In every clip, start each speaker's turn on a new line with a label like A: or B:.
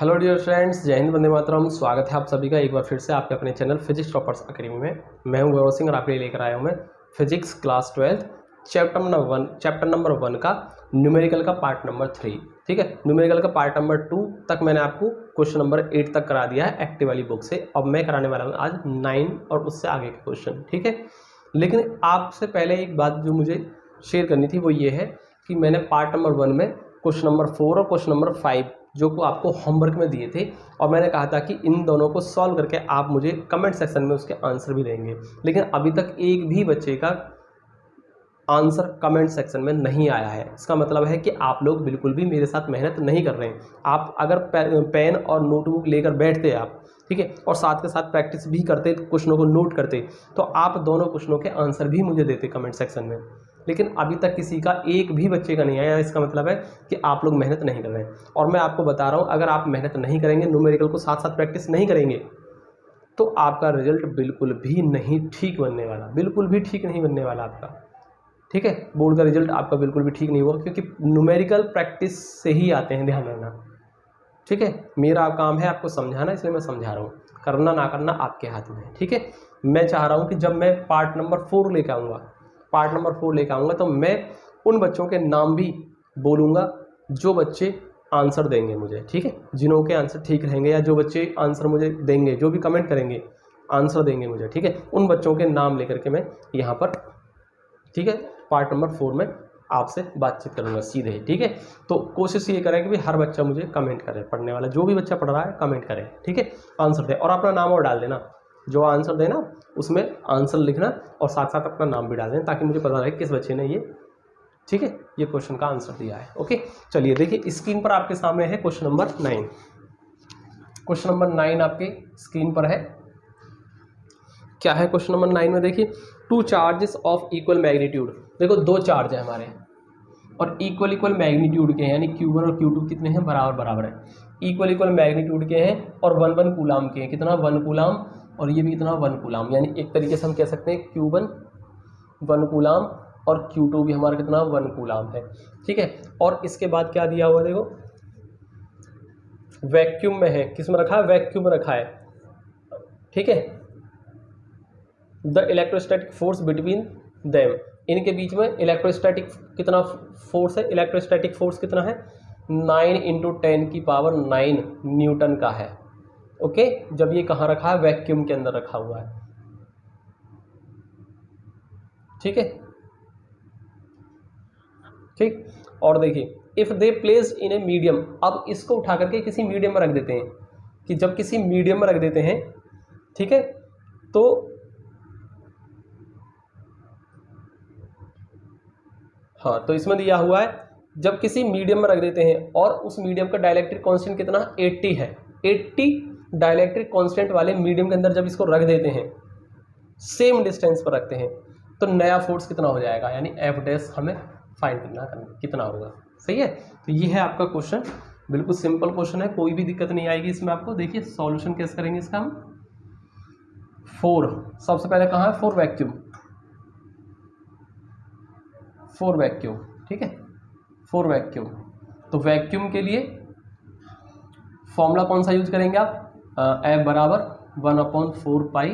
A: Hello dear friends, जय हिंद, वंदे मातरम। स्वागत है आप सभी का एक बार फिर से आपके अपने चैनल फिजिक्स टॉपर्स अकेडमी में। मैं हूं गौरव सिंह और आपके लिए लेकर आया हूं मैं फिजिक्स क्लास 12 चैप्टर नंबर 1 का न्यूमेरिकल का पार्ट नंबर 3। ठीक है, न्यूमेरिकल का पार्ट नंबर 2 तक मैंने आपको क्वेश्चन नंबर 8 तक करा दिया है एक्टिव वाली बुक से। अब मैं कराने वाला हूँ आज 9 और उससे आगे के क्वेश्चन। ठीक है, लेकिन आपसे पहले एक बात जो मुझे शेयर करनी थी वो ये है कि मैंने पार्ट नंबर 1 में क्वेश्चन नंबर 4 और क्वेश्चन नंबर 5 जो को आपको होमवर्क में दिए थे, और मैंने कहा था कि इन दोनों को सॉल्व करके आप मुझे कमेंट सेक्शन में उसके आंसर भी देंगे। लेकिन अभी तक एक भी बच्चे का आंसर कमेंट सेक्शन में नहीं आया है। इसका मतलब है कि आप लोग बिल्कुल भी मेरे साथ मेहनत नहीं कर रहे हैं। आप अगर पेन और नोटबुक लेकर बैठते आप, ठीक है, और साथ के साथ प्रैक्टिस भी करते, क्वेश्चनों को नोट करते, तो आप दोनों क्वेश्चनों के आंसर भी मुझे देते कमेंट सेक्शन में। लेकिन अभी तक किसी का एक भी बच्चे का नहीं आया। इसका मतलब है कि आप लोग मेहनत नहीं कर रहे हैं। और मैं आपको बता रहा हूँ, अगर आप मेहनत नहीं करेंगे, न्यूमेरिकल को साथ साथ प्रैक्टिस नहीं करेंगे, तो आपका रिजल्ट बिल्कुल भी नहीं ठीक बनने वाला, बिल्कुल भी ठीक नहीं बनने वाला आपका। ठीक है, बोर्ड का रिजल्ट आपका बिल्कुल भी ठीक नहीं होगा, क्योंकि न्यूमेरिकल प्रैक्टिस से ही आते हैं, ध्यान रखना। ठीक है, मेरा काम है आपको समझाना, इसलिए मैं समझा रहा हूँ। करना ना करना आपके हाथ में है। ठीक है, मैं चाह रहा हूँ कि जब मैं पार्ट नंबर 4 लेकर आऊँगा, तो मैं उन बच्चों के नाम भी बोलूँगा जो बच्चे आंसर देंगे मुझे। ठीक है, जिन्हों के आंसर ठीक रहेंगे, या जो बच्चे आंसर मुझे देंगे, जो भी कमेंट करेंगे आंसर देंगे मुझे, ठीक है, उन बच्चों के नाम लेकर के मैं यहाँ पर, ठीक है, पार्ट नंबर 4 में आपसे बातचीत करूंगा सीधे। ठीक है, तो कोशिश ये करें कि भी हर बच्चा मुझे कमेंट करे, पढ़ने वाला जो भी बच्चा पढ़ रहा है कमेंट करे। ठीक है, आंसर दे और अपना नाम और डाल देना, जो आंसर देना उसमें आंसर लिखना और साथ साथ अपना नाम भी डाल देना, ताकि मुझे पता रहे किस बच्चे ने ये, ठीक है, ये क्वेश्चन का आंसर दिया है। ओके, चलिए देखिए, स्क्रीन पर आपके सामने है क्वेश्चन नंबर 9। क्वेश्चन नंबर 9 आपके स्क्रीन पर है। क्या है क्वेश्चन नंबर 9 में? देखिए, 2 चार्जेस ऑफ इक्वल मैग्नीट्यूड। देखो, 2 चार्ज है हमारे और इक्वल मैग्नीट्यूड के हैं, यानी Q1 और Q2 कितने हैं? बराबर है। इक्वल मैग्नीट्यूड के हैं और 1 कूलाम के हैं। कितना? 1 कूलाम, और ये भी कितना? 1 कूलाम। यानी एक तरीके से हम कह सकते हैं Q1 1 कूलाम और Q2 भी हमारा कितना? 1 कूलाम है। ठीक है, और इसके बाद क्या दिया हुआ? देखो, वैक्यूम में है। किस में रखा है? वैक्यूम में रखा है। ठीक है, the electrostatic force between them, इनके बीच में इलेक्ट्रोस्टैटिक कितना फोर्स है? इलेक्ट्रोस्टैटिक फोर्स कितना है? 9 × 10⁹ न्यूटन का है। ओके, जब ये कहाँ रखा है? वैक्यूम के अंदर रखा हुआ है। ठीक है, ठीक। और देखिए, if they place in a medium, अब इसको उठा करके किसी मीडियम में रख देते हैं, कि जब किसी मीडियम में रख देते हैं, ठीक है, तो हाँ, तो इसमें दिया हुआ है, जब किसी मीडियम में रख देते हैं और उस मीडियम का डाइलेक्ट्रिक कांस्टेंट कितना? 80 है। 80 डाइलेक्ट्रिक कांस्टेंट वाले मीडियम के अंदर जब इसको रख देते हैं, सेम डिस्टेंस पर रखते हैं, तो नया फोर्स कितना हो जाएगा? यानी F' हमें फाइंड करना कितना होगा। सही है, तो ये है आपका क्वेश्चन। बिल्कुल सिंपल क्वेश्चन है, कोई भी दिक्कत नहीं आएगी इसमें आपको। देखिए, सॉल्यूशन कैसे करेंगे इसका हम। 4 सबसे पहले कहाँ है? 4 वैक्यूम। ठीक है, 4 वैक्यूम। तो वैक्यूम के लिए फॉर्मूला कौन सा यूज करेंगे आप? F बराबर 1/4 पाई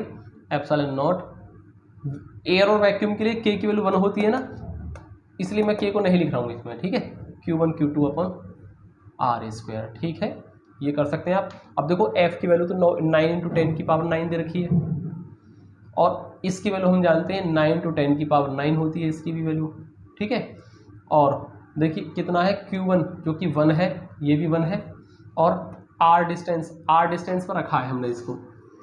A: एप्सिलॉन नॉट। एयर और वैक्यूम के लिए K की वैल्यू 1 होती है ना, इसलिए मैं K को नहीं लिख रहा हूँ इसमें। ठीक है, Q1 Q2/r²। ठीक है, ये कर सकते हैं आप। अब देखो, F की वैल्यू तो 9 × 10⁹ दे रखी है, और इसकी वैल्यू हम जानते हैं 9 × 10⁹ होती है इसकी भी वैल्यू। ठीक है, और देखिए कितना है? Q1 जो कि 1 है, ये भी 1 है, और R डिस्टेंस पर रखा है हमने इसको।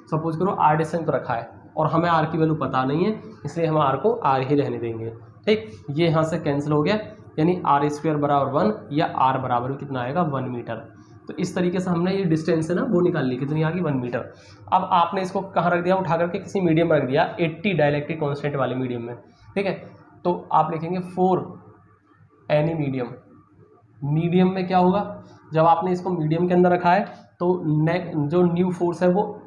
A: सपोज करो R डिस्टेंस पर रखा है और हमें R की वैल्यू पता नहीं है, इसलिए हम R को R ही रहने देंगे। ठीक, ये यहाँ से कैंसिल हो गया, यानी R² बराबर 1 या R बराबर कितना आएगा? 1 मीटर। तो इस तरीके से हमने ये डिस्टेंस है ना वो निकाल ली, कितनी आ गई? 1 मीटर। अब आपने इसको कहाँ रख दिया? उठा करके किसी मीडियम में रख दिया, 80 डाइलेक्ट्रिक कांस्टेंट वाले मीडियम में। ठीक है, तो आप लिखेंगे 4 एनी मीडियम में क्या होगा? जब आपने इसको मीडियम के अंदर रखा है, तो जो न्यू फोर्स है वो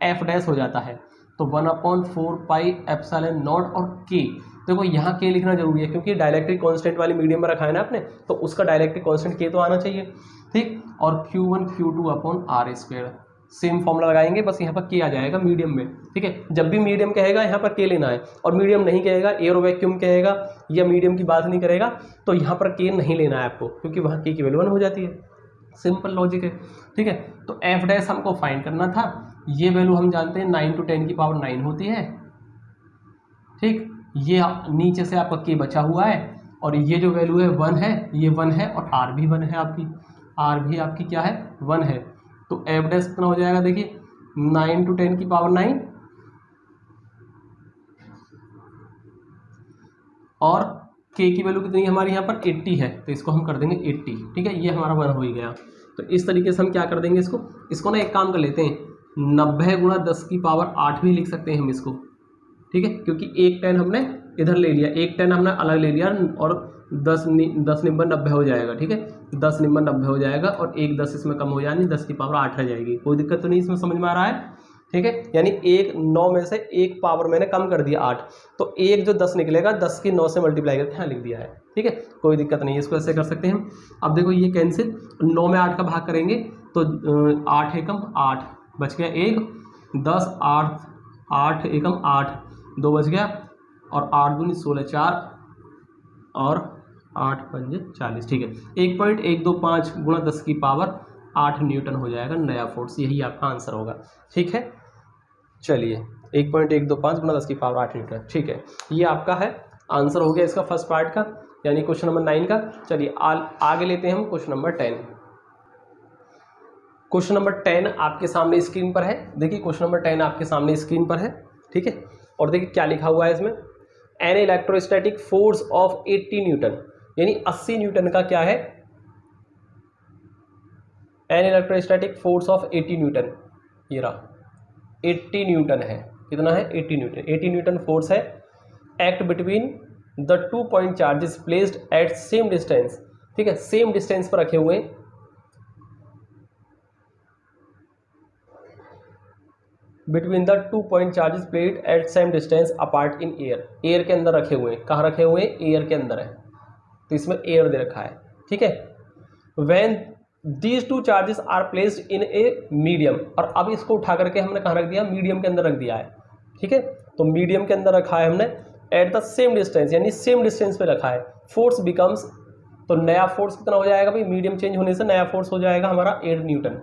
A: F' हो जाता है। तो 1/4 पाई एप्सिलॉन नॉट और K, देखो यहाँ के लिखना जरूरी है क्योंकि डाइलेक्ट्रिक कांस्टेंट वाली मीडियम में रखा है ना आपने, तो उसका डाइलेक्ट्रिक कांस्टेंट के तो आना चाहिए, ठीक। और Q1 Q2 upon r square, same formula लगाएंगे, बस यहाँ पर के आ जाएगा मीडियम में, ठीक है। जब भी मीडियम कहेगा यहाँ पर के लेना है, और मीडियम नहीं कहेगा, एयर वैक्यूम कहेगा या मीडियम की बात नहीं करेगा, तो यहाँ पर के नहीं लेना है आपको, क्योंकि वहाँ के की वैल्यू 1 हो जाती है। सिंपल लॉजिक है, ठीक है। तो एफ डैश हमको फाइंड करना था, ये वैल्यू हम जानते हैं 9 × 10 की पावर 9 होती है, ठीक। ये नीचे से आपका के बचा हुआ है, और ये जो वैल्यू है 1 है, ये 1 है, और आर भी 1 है आपकी, आर भी आपकी क्या है 1 है। तो एफ डैश कितना हो जाएगा, देखिए 9 × 10 की पावर 9 और के की वैल्यू कितनी है हमारी यहाँ पर 80 है, तो इसको हम कर देंगे 80, ठीक है। ये हमारा 1 हो ही गया। तो इस तरीके से हम क्या कर देंगे, इसको ना एक काम कर लेते हैं, 90 × 10 की पावर 8 भी लिख सकते हैं हम इसको, ठीक है, क्योंकि एक 10 हमने इधर ले लिया, एक 10 हमने अलग ले लिया, और 10 नंबर 90 हो जाएगा, ठीक है। 10 नंबर 90 हो जाएगा, और एक 10 इसमें कम हो जाएगी, 10 की पावर 8 रह जाएगी। कोई दिक्कत तो नहीं, इसमें समझ में आ रहा है, ठीक है। यानी एक 9 में से एक पावर मैंने कम कर दिया 8, तो एक जो 10 निकलेगा 10 की 9 से मल्टीप्लाई करके यहाँ लिख दिया है, ठीक है। कोई दिक्कत नहीं है, इसको ऐसे कर सकते हैं हम। अब देखो ये कैंसिल, 9 में 8 का भाग करेंगे तो 8 एकम 8 बच गया, 1 10 8 एकम 8 2 बच गया, और 8 दूनी 16 4 और 8 पंजे 40, ठीक है। 1.125 × 10 की पावर 8 न्यूटन हो जाएगा नया फोर्स, यही आपका आंसर होगा, ठीक है। चलिए 1.125 × 10 की पावर 8 न्यूटन, ठीक है। ये आपका है आंसर हो गया इसका फर्स्ट पार्ट का, यानी क्वेश्चन नंबर 9 का। चलिए आगे लेते हैं हम क्वेश्चन नंबर 10। क्वेश्चन नंबर 10 आपके सामने स्क्रीन पर है, देखिए क्वेश्चन नंबर 10 आपके सामने स्क्रीन पर है, ठीक है। और देखिए क्या लिखा हुआ है इसमें, an electrostatic force of 80 newton, यानी 80 न्यूटन का क्या है, an electrostatic force of 80 newton, ये रहा 80 न्यूटन है, कितना है 80 न्यूटन, 80 न्यूटन फोर्स है, act between the 2 point charges placed at same distance, ठीक है, सेम डिस्टेंस पर रखे हुए, between the 2 point charges placed at same distance apart in air, air के अंदर रखे हुए हैं, कहाँ रखे हुए हैं, एयर के अंदर है, तो इसमें एयर दे रखा है, ठीक है। When these 2 charges are placed in a medium, और अब इसको उठा करके हमने कहाँ रख दिया, मीडियम के अंदर रख दिया है, ठीक है। तो मीडियम के अंदर रखा है हमने, एट द सेम डिस्टेंस, यानी सेम डिस्टेंस पे रखा है, फोर्स बिकम्स, तो नया फोर्स कितना हो जाएगा भाई, मीडियम चेंज होने से नया फोर्स हो जाएगा हमारा 8 न्यूटन,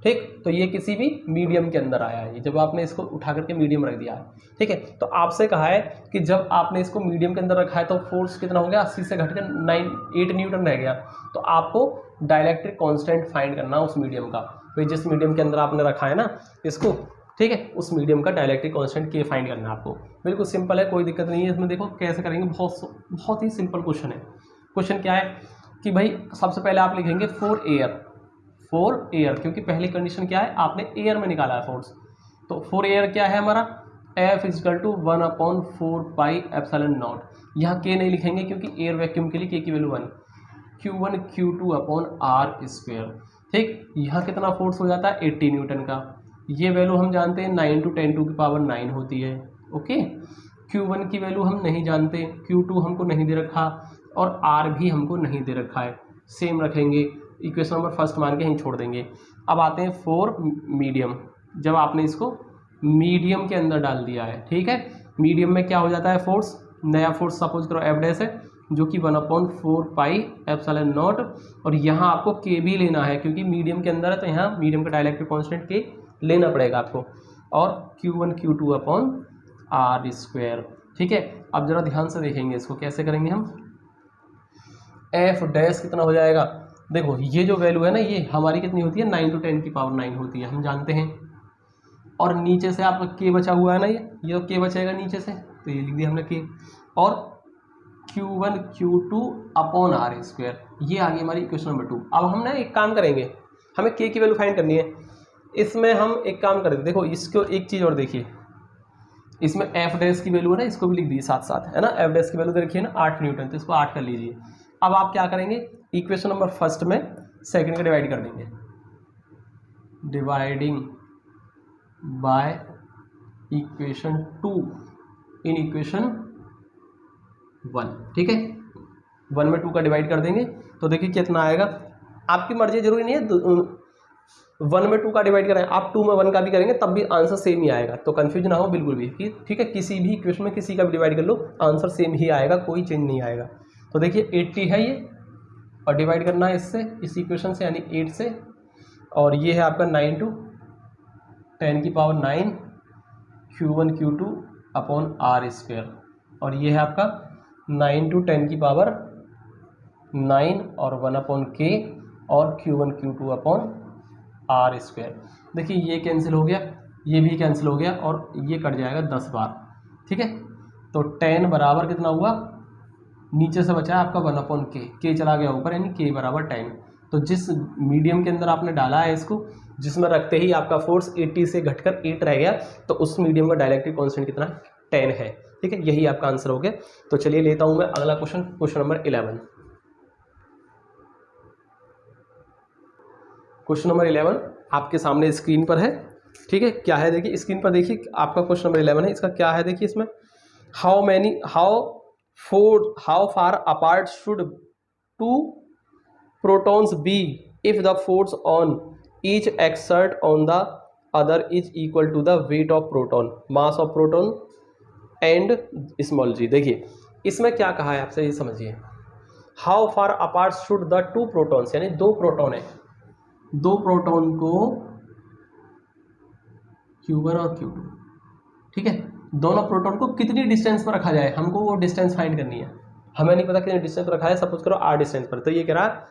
A: ठीक। तो ये किसी भी मीडियम के अंदर आया है, जब आपने इसको उठा करके मीडियम रख दिया है, ठीक है। तो आपसे कहा है कि जब आपने इसको मीडियम के अंदर रखा है तो फोर्स कितना हो गया, 80 से घटकर 8 न्यूटन रह गया, तो आपको डाइलेक्ट्रिक कांस्टेंट फाइंड करना उस मीडियम का, तो जिस मीडियम के अंदर आपने रखा है ना इसको, ठीक है, उस मीडियम का डाइलेक्ट्रिक कांस्टेंट के फाइंड करना है आपको। बिल्कुल सिंपल है, कोई दिक्कत नहीं है इसमें। देखो कैसे करेंगे, बहुत ही सिंपल क्वेश्चन है। क्वेश्चन क्या है कि भाई सबसे पहले आप लिखेंगे फॉर एयर, क्योंकि पहली कंडीशन क्या है, आपने एयर में निकाला है फोर्स, तो फॉर एयर क्या है हमारा, F = 1/4 पाई एप्सिलॉन नॉट, यहाँ के नहीं लिखेंगे क्योंकि एयर वैक्यूम के लिए के की value 1, Q1 Q2 upon r square, ठीक। यहाँ कितना फोर्स हो जाता है 80 न्यूटन का, ये वैल्यू हम जानते हैं 9 × 10 की पावर 9 होती है, ओके। Q1 की वैल्यू हम नहीं जानते, Q2 हमको नहीं दे रखा, और R भी हमको नहीं दे रखा है, सेम रखेंगे, इक्वेशन नंबर फर्स्ट मान के हम छोड़ देंगे। अब आते हैं फॉर मीडियम, जब आपने इसको मीडियम के अंदर डाल दिया है, ठीक है, मीडियम में क्या हो जाता है फोर्स, नया फोर्स सपोज करो एफ डैश है, जो कि 1/4 पाई एप्सिलॉन नॉट, और यहाँ आपको के भी लेना है क्योंकि मीडियम के अंदर है, तो यहाँ मीडियम का डाइलेक्ट्रिक कांस्टेंट के लेना पड़ेगा आपको, और Q1 Q2 upon r square, ठीक है। अब जरा ध्यान से देखेंगे इसको कैसे करेंगे हम, एफ डैश कितना हो जाएगा, देखो ये जो वैल्यू है ना, ये हमारी कितनी होती है, 9 × 10 की पावर 9 होती है, हम जानते हैं, और नीचे से आपका के बचा हुआ है ना, ये तो के बचेगा नीचे से, तो ये लिख दिया हमने के, और Q1 Q2 upon r square, ये आ गई हमारी इक्वेशन नंबर 2। अब हम ना एक काम करेंगे, हमें के की वैल्यू फाइंड करनी है, इसमें हम एक काम करेंगे, देखो इसको एक चीज़ और देखिए, इसमें एफ डैश की वैल्यू है ना, इसको भी लिख दी साथ साथ, है ना, एफ डैश की वैल्यू देखिए ना 8 न्यूटन, तो इसको 8 कर लीजिए। अब आप क्या करेंगे, इक्वेशन नंबर फर्स्ट में सेकंड का डिवाइड कर देंगे, dividing by equation 2 in equation 1, ठीक है। 1 में 2 का डिवाइड कर देंगे तो देखिए कितना आएगा, आपकी मर्जी, जरूरी नहीं है 1 में 2 का डिवाइड करें, आप 2 में 1 का भी करेंगे तब भी आंसर सेम ही आएगा, तो कंफ्यूज ना हो बिल्कुल भी, ठीक है। किसी भी इक्वेशन में किसी का भी डिवाइड कर लो आंसर सेम ही आएगा, कोई चेंज नहीं आएगा। तो देखिए 80 है ये, और डिवाइड करना है इससे, इस इक्वेशन से, यानी 8 से, और ये है आपका 9 to 10 की power 9 Q1 Q2 upon r square, और ये है आपका 9 to 10 की पावर 9 और 1 अपॉन के, और Q1 Q2 upon r square. देखिए ये कैंसिल हो गया, ये भी कैंसिल हो गया, और ये कट जाएगा 10 बार, ठीक है। तो 10 बराबर कितना हुआ, नीचे से बचा है आपका 1 अपॉन के चला गया ऊपर, यानी के बराबर 10। तो जिस मीडियम के अंदर आपने डाला है इसको, जिसमें रखते ही आपका फोर्स 80 से घटकर 8 रह गया, तो उस मीडियम का डायइलेक्ट्रिक कांस्टेंट कितना, 10 है, ठीक है। यही आपका आंसर हो गया। तो चलिए लेता हूं मैं अगला question, question number 11। Question number 11 आपके सामने स्क्रीन पर है, ठीक है। क्या है देखिए स्क्रीन पर, देखिए आपका क्वेश्चन नंबर 11 है। इसका क्या है देखिए इसमें, how far apart should 2 protons be if the force on each exert on the other is equal to the weight of proton, mass of proton and small g। देखिए इसमें क्या कहा है आपसे, ये समझिए। How far apart should the 2 protons, यानी 2 proton है, 2 प्रोटॉन को Q1 और Q2, ठीक है, दोनों प्रोटॉन को कितनी डिस्टेंस पर रखा जाए, हमको वो डिस्टेंस फाइंड करनी है। हमें नहीं पता कितनी डिस्टेंस पर रखा है, सपोज करो r डिस्टेंस पर। तो ये कह रहा है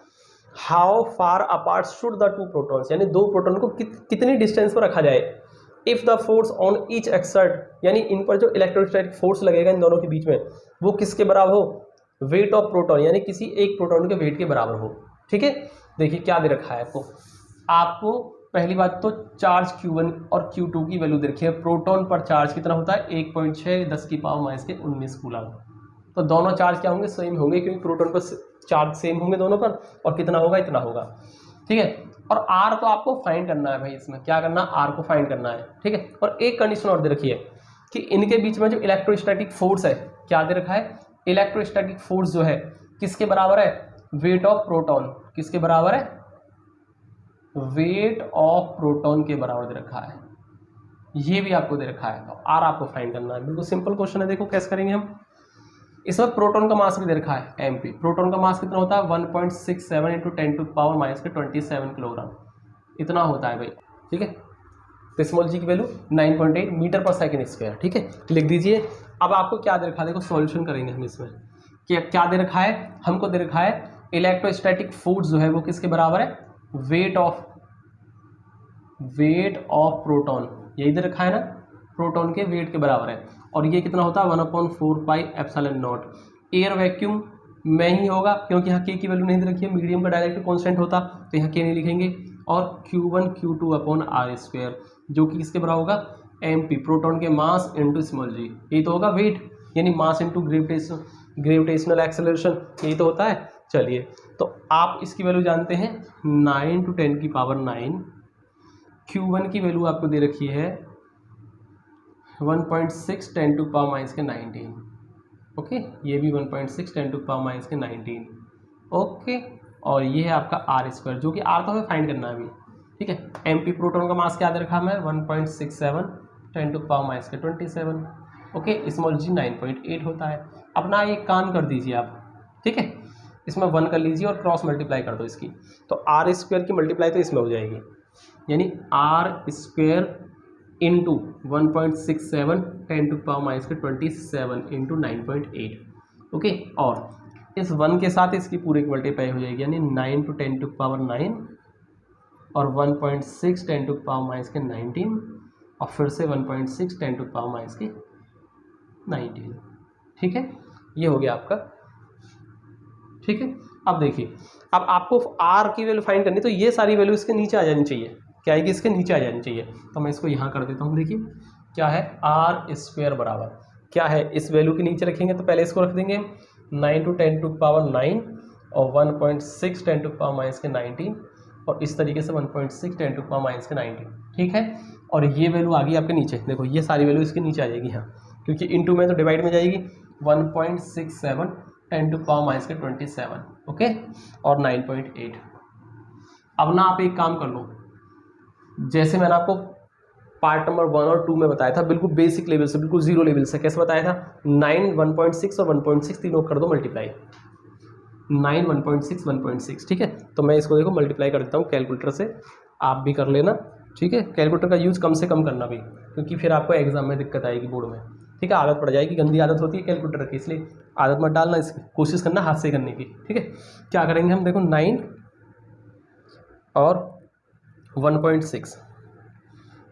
A: how far apart should the 2 protons, यानी 2 प्रोटॉन को कितनी डिस्टेंस पर रखा जाए। If the force on each exert, यानी इन पर जो इलेक्ट्रोस्टैटिक फोर्स लगेगा इन दोनों के बीच में, वो किसके बराबर हो, वेट ऑफ प्रोटॉन, यानी किसी एक प्रोटॉन के वेट के बराबर हो, ठीक है। देखिए क्या दे रखा है आपको पहली बात तो चार्ज Q1 और Q2 की वैल्यू दे रखी है। प्रोटॉन पर चार्ज कितना होता है, 1.6 10 की पावर -19 कूलम। तो दोनों चार्ज क्या होंगे, सेम होंगे, क्योंकि प्रोटॉन पर चार्ज सेम होंगे दोनों पर, और कितना होगा, इतना होगा, ठीक है। और आर तो आपको फाइंड करना है भाई, इसमें क्या करना, आर को फाइंड करना है, ठीक है। और एक कंडीशन और दे रखी है कि इनके बीच में जो इलेक्ट्रोस्टैटिक फोर्स है, क्या दे रखा है, इलेक्ट्रोस्टैटिक फोर्स जो है किसके बराबर है, वेट ऑफ प्रोटॉन, किसके बराबर है, वेट ऑफ प्रोटॉन के बराबर दे रखा है, ये भी आपको दे रखा है। तो आर आपको फाइंड करना है, बिल्कुल सिंपल क्वेश्चन है। देखो कैसे करेंगे हम, इसमें प्रोटॉन का मास भी दे रखा है एमपी। प्रोटॉन का मास कितना होता है, 1.67 × 10⁻⁻² किलोग्राम, इतना होता है भाई, ठीक है। तो स्मॉल जी की वैल्यू 9.8 मीटर पर सेकेंड स्क्वायर, ठीक है, लिख दीजिए। अब आपको क्या दे रखा है, देखो सॉल्यूशन करेंगे हम इसमें, क्या दे रखा है, हमको दे रखा है इलेक्ट्रोस्टैटिक फोर्स जो है वो किसके बराबर है, वेट ऑफ प्रोटॉन, यही दे रखा है ना, प्रोटॉन के वेट के बराबर है। और ये कितना होता है, 1/4πε0। एयर वैक्यूम में ही होगा, क्योंकि यहाँ के की वैल्यू नहीं दे रखी है, मीडियम का डायरेक्ट कांस्टेंट होता तो यहाँ के नहीं लिखेंगे। और Q1 Q2 upon r square, जो कि किसके बराबर होगा, mp, प्रोटॉन के मास इंटू स्मॉल जी, यही तो होगा वेट, यानी मास इंटू ग्रेविटेशनल एक्सेलरेशन, यही तो होता है। चलिए तो आप इसकी वैल्यू जानते हैं 9 × 10 की पावर 9। Q1 की वैल्यू आपको दे रखी है 1.6 10⁻⁻19, ओके, ये भी 1.6 10⁻⁻19, ओके। और ये है आपका आर स्क्वायर, जो कि आर तो हमें फाइंड करना है अभी, ठीक है। एमपी प्रोटॉन का मास क्या दे रखा है, 1.67 10⁻⁻27, ओके। स्मॉल जी 9.8 होता है। अपना एक काम कर दीजिए आप, ठीक है, इसमें 1 कर लीजिए और क्रॉस मल्टीप्लाई कर दो इसकी, तो आर स्क्वायर की मल्टीप्लाई तो इसमें हो जाएगी, यानी r square into 1.67 10⁻⁻27 into 9.8, okay. और इस 1 के साथ इसकी पूरी मल्टीप्लाई हो जाएगी, यानी 9 × 10⁹ और 1.6 10⁻⁻19 और फिर से 1.6 10⁻⁻19, ठीक है, ये हो गया आपका, ठीक है। अब देखिए, अब आपको आर की वैल्यू फाइंड करनी, तो ये सारी वैल्यू इसके नीचे आ जानी चाहिए, क्या है कि इसके नीचे आ जानी चाहिए। तो मैं इसको यहाँ कर देता हूँ, देखिए क्या है, आर स्क्वायर बराबर क्या है, इस वैल्यू के नीचे रखेंगे तो पहले इसको रख देंगे 9 × 10⁹ और 1.6 10⁻⁻19 और इस तरीके से 1.6 10⁻⁻19, ठीक है। और ये वैल्यू आ गई आपके नीचे, देखो ये सारी वैल्यू इसके नीचे आ जाएगी यहाँ, क्योंकि इनटू में तो डिवाइड में जाएगी, 1.67 10 टू पावर माइनस के 27, ओके, और 9.8। अब ना आप एक काम कर लो, जैसे मैंने आपको पार्ट नंबर 1 और 2 में बताया था, बिल्कुल बेसिक लेवल से, बिल्कुल जीरो लेवल से। कैसे बताया था? 9 1.6 और 1.6 तीनों कर दो मल्टीप्लाई, 9 1.6 1.6, ठीक है। तो मैं इसको देखो मल्टीप्लाई कर देता हूँ कैलकुलेटर से, आप भी कर लेना, ठीक है। कैलकुलेटर का यूज़ कम से कम करना भी, क्योंकि फिर आपको एग्जाम में दिक्कत आएगी बोर्ड में, ठीक है। आदत पड़ जाएगी, गंदी आदत होती है कैलकुलेटर की, इसलिए आदत मत डालना, इसकी कोशिश करना हाथ से करने की, ठीक है। क्या करेंगे हम, देखो 9 और 1.6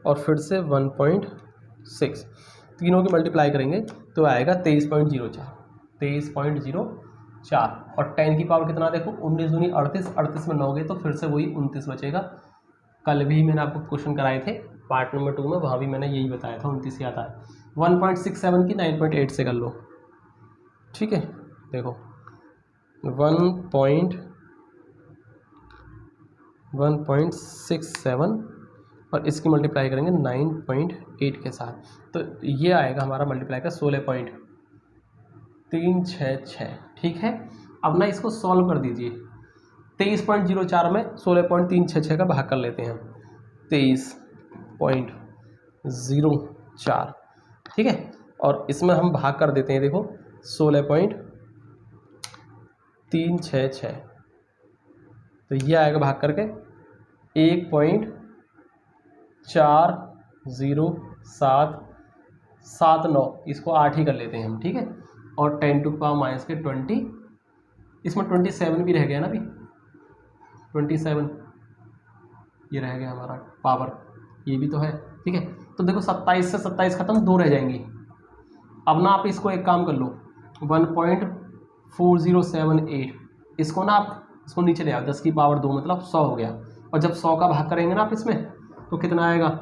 A: और फिर से 1.6, तीनों की मल्टीप्लाई करेंगे तो आएगा 23.04, 23.04। और 10 की पावर कितना, देखो 19 दूनी 38, 38 में 9 गए तो फिर से वही 29 बचेगा। कल भी मैंने आपको क्वेश्चन कराए थे पार्ट नंबर 2 में, वहाँ भी मैंने यही बताया था, 29 आता है। 1.67 की 9.8 से कर लो, ठीक है। देखो 1.67 और इसकी मल्टीप्लाई करेंगे 9.8 के साथ, तो ये आएगा हमारा मल्टीप्लाई का 16.366, ठीक है। अब ना इसको सॉल्व कर दीजिए, 23.04 में 16.366 का भाग कर लेते हैं हम, 23.04, ठीक है। और इसमें हम भाग कर देते हैं, देखो 16.366, तो ये आएगा भाग करके 1.4079, इसको 8 ही कर लेते हैं हम, ठीक है। और 10 टू पावर माइनस के 20, इसमें 27 भी रह गया ना अभी, 27 ये रह गया हमारा पावर, ये भी तो है, ठीक है। तो देखो 27 से 27 खत्म, 2 रह जाएंगी। अब ना आप इसको एक काम कर लो, 1.4078, इसको ना आप इसको नीचे ले आओ, 10 की पावर 2 मतलब 100 हो गया। और जब 100 का भाग करेंगे ना आप इसमें, तो कितना आएगा,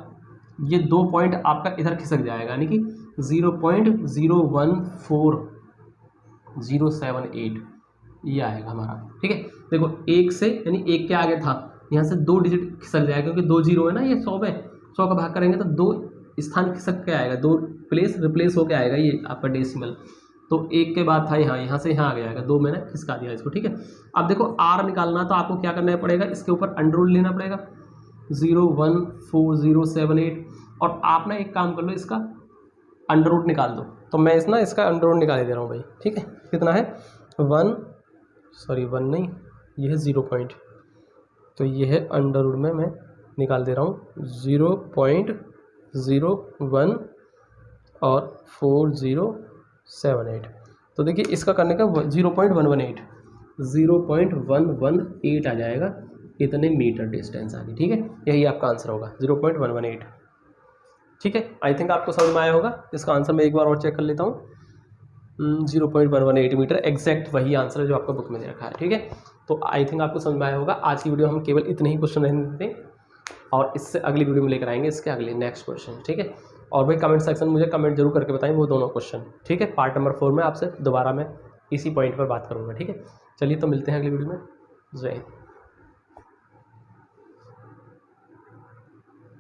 A: ये 2 पॉइंट आपका इधर खिसक जाएगा, यानी कि 0.014078 ये आएगा हमारा, ठीक है। देखो 1 से, यानी 1 के आगे था, यहाँ से 2 डिजिट खिसक जाएगा, क्योंकि 2 जीरो है ना ये 100 में, 100 का भाग करेंगे तो 2 स्थान खिसक के आएगा, 2 प्लेस रिप्लेस होके आएगा ये आपका डेसिमल। तो 1 के बाद था यहाँ, यहाँ से यहाँ आ गया, 2 मैंने खिसका दिया इसको, ठीक है। अब देखो आर निकालना, तो आपको क्या करना पड़ेगा, इसके ऊपर अंडर रूट लेना पड़ेगा, 0.14078, और आप ना एक काम कर लो, इसका अंडर रूट निकाल दो। तो मैं इसका अंडर रूट निकाल दे रहा हूँ भाई, ठीक है। कितना है, 1 नहीं, ये है 0 पॉइंट, तो ये है अंडर रूट में मैं निकाल दे रहा हूँ 0.01 और 4078। तो देखिए इसका करने का 0.118 आ जाएगा, इतने मीटर डिस्टेंस आ गई, ठीक है। यही आपका आंसर होगा 0.118, ठीक है। आई थिंक आपको समझ में आया होगा। इसका आंसर मैं एक बार और चेक कर लेता हूँ, 0.118 मीटर एग्जैक्ट वही आंसर है जो आपका बुक में दे रखा है, ठीक है। तो आई थिंक आपको समझ में आया होगा। आज की वीडियो हम केवल इतने ही क्वेश्चन रहने देते हैं, और इससे अगली वीडियो में लेकर आएंगे इसके अगले नेक्स्ट क्वेश्चन, ठीक है। और भाई कमेंट सेक्शन मुझे कमेंट जरूर करके बताएं वो दोनों क्वेश्चन, ठीक है। पार्ट नंबर 4 में आपसे दोबारा मैं इसी पॉइंट पर बात करूँगा, ठीक है। चलिए तो मिलते हैं अगली वीडियो में, जय हिंद।